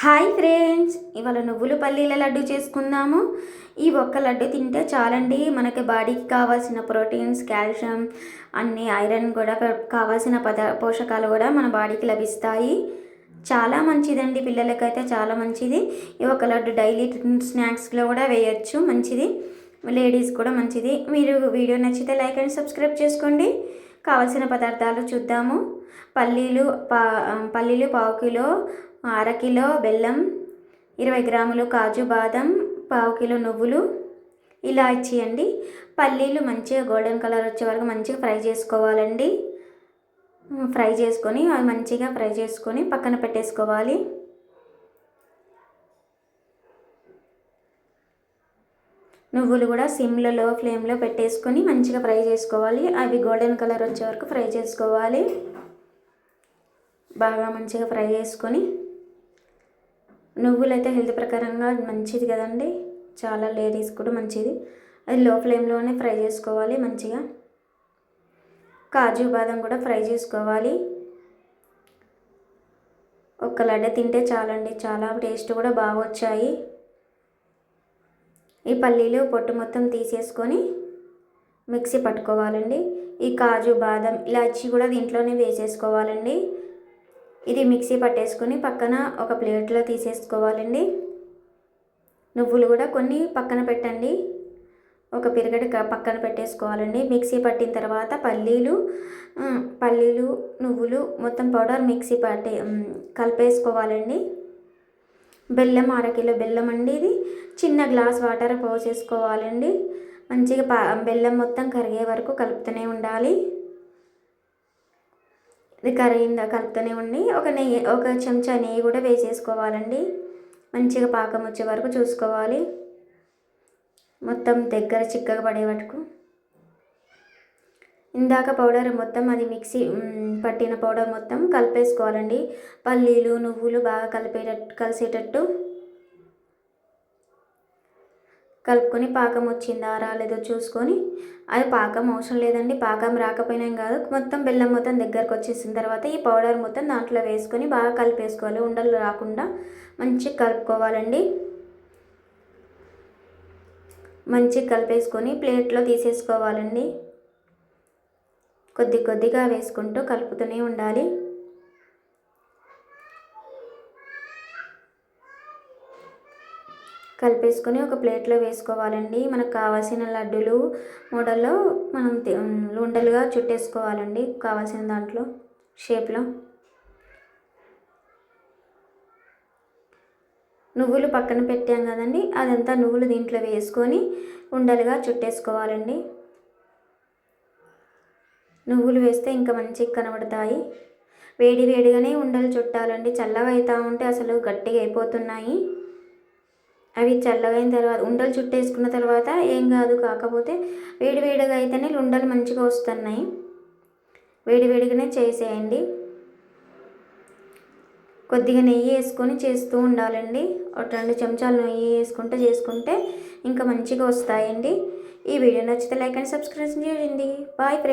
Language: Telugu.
హాయ్ ఫ్రెండ్స్, ఇవాళ నువ్వులు పల్లీల లడ్డు చేసుకుందాము. ఈ ఒక్క లడ్డు తింటే చాలండి, మనకి బాడీకి కావాల్సిన ప్రోటీన్స్, కాల్షియం, అన్ని ఐరన్ కూడా కావాల్సిన పోషకాలు కూడా మన బాడీకి లభిస్తాయి. చాలా మంచిదండి, పిల్లలకైతే చాలా మంచిది. ఈ ఒక లడ్డు డైలీ స్నాక్స్లో కూడా వేయచ్చు, మంచిది. లేడీస్ కూడా మంచిది. మీరు వీడియో నచ్చితే లైక్ అండ్ సబ్స్క్రైబ్ చేసుకోండి. కావాల్సిన పదార్థాలు చూద్దాము. పల్లీలు పావు కిలో, అరకిలో బెల్లం, 20 గ్రాములు కాజు బాదం, పావు కిలో నువ్వులు, ఇలాచీ అండి. పల్లీలు మంచిగా గోల్డెన్ కలర్ వచ్చే వరకు మంచిగా ఫ్రై చేసుకోవాలండి. మంచిగా ఫ్రై చేసుకొని పక్కన పెట్టేసుకోవాలి. నువ్వులు కూడా సిమ్లో ఫ్లేమ్లో పెట్టేసుకొని మంచిగా ఫ్రై చేసుకోవాలి. అవి గోల్డెన్ కలర్ వచ్చే వరకు ఫ్రై చేసుకోవాలి. బాగా మంచిగా ఫ్రై చేసుకొని, నువ్వులు అయితే హెల్త్ ప్రకారంగా మంచిది కదండి, చాలా లేడీస్ కూడా మంచిది. అది లో ఫ్లేమ్లోనే ఫ్రై చేసుకోవాలి మంచిగా. కాజు బాదం కూడా ఫ్రై చేసుకోవాలి. ఒక్క లడ్డ తింటే చాలండి, చాలా టేస్ట్ కూడా బాగా వచ్చాయి. ఈ పల్లీలు పొట్టు మొత్తం తీసేసుకొని మిక్సీ పట్టుకోవాలండి. ఈ కాజు బాదం ఇలాచీ కూడా దీంట్లోనే వేసేసుకోవాలండి. ఇది మిక్సీ పట్టేసుకొని పక్కన ఒక ప్లేట్లో తీసేసుకోవాలండి. నువ్వులు కూడా కొన్ని పక్కన పెట్టండి, ఒక పిరిగడి పక్కన పెట్టేసుకోవాలండి. మిక్సీ పట్టిన తర్వాత పల్లీలు నువ్వులు మొత్తం పౌడర్ మిక్సీ కలిపేసుకోవాలండి. బెల్లం, అరకిలో బెల్లం అండి. ఇది చిన్న గ్లాస్ వాటర్ పోసేసుకోవాలండి. మంచిగా బెల్లం మొత్తం కరిగే వరకు కలుపుతూనే ఉండాలి. ఇది కలుపుతూనే ఉండి ఒక చెంచా నెయ్యి కూడా వేసేసుకోవాలండి. మంచిగా పాకం వచ్చే వరకు చూసుకోవాలి. మొత్తం దగ్గర చిక్కగా పడే వరకు. ఇందాక పౌడర్ మొత్తం అది మిక్సీ పట్టిన పౌడర్ మొత్తం కలిపేసుకోవాలండి. పల్లీలు నువ్వులు బాగా కలిసేటట్టు కలుపుకొని పాకం వచ్చిందా రాలేదో చూసుకొని, అది పాకం అవసరం లేదండి, పాకం రాకపోయినా కాదు, మొత్తం బెల్లం మొత్తం దగ్గరకు వచ్చేసిన తర్వాత ఈ పౌడర్ మొత్తం దాంట్లో వేసుకొని బాగా కలిపేసుకోవాలి. ఉండలు రాకుండా మంచిగా కలుపుకోవాలండి. మంచిగా కలిపేసుకొని ప్లేట్లో తీసేసుకోవాలండి. కొద్దిగా వేసుకుంటూ కలుపుతూనే ఉండాలి. కలిపేసుకొని ఒక ప్లేట్లో వేసుకోవాలండి. మనకు కావాల్సిన లడ్డూలు మోడల్లో మనం ఉండలుగా చుట్టేసుకోవాలండి, కావాల్సిన దాంట్లో షేప్లో. నువ్వులు పక్కన పెట్టాం కదండి, అదంతా నువ్వులు దీంట్లో వేసుకొని ఉండలుగా చుట్టేసుకోవాలండి. నువ్వులు వేస్తే ఇంకా మంచిగా కనబడతాయి. వేడిగానే ఉండలు చుట్టాలండి, చల్లగా అవుతూ ఉంటే అసలు గట్టిగా అయిపోతున్నాయి. అవి చల్లగైన తర్వాత ఉండలు చుట్టేసుకున్న తర్వాత ఏం కాదు, కాకపోతే వేడిగా అయితేనే ఉండలు మంచిగా వస్తున్నాయి. వేడిగానే చేసేయండి. కొద్దిగా నెయ్యి వేసుకొని చేస్తూ ఉండాలండి. ఒక 2 చెంచాలు నెయ్యి చేసుకుంటే ఇంకా మంచిగా వస్తాయండి. ఈ వీడియో నచ్చితే లైక్ అండ్ సబ్స్క్రైబ్ చేయండి. Bye friends.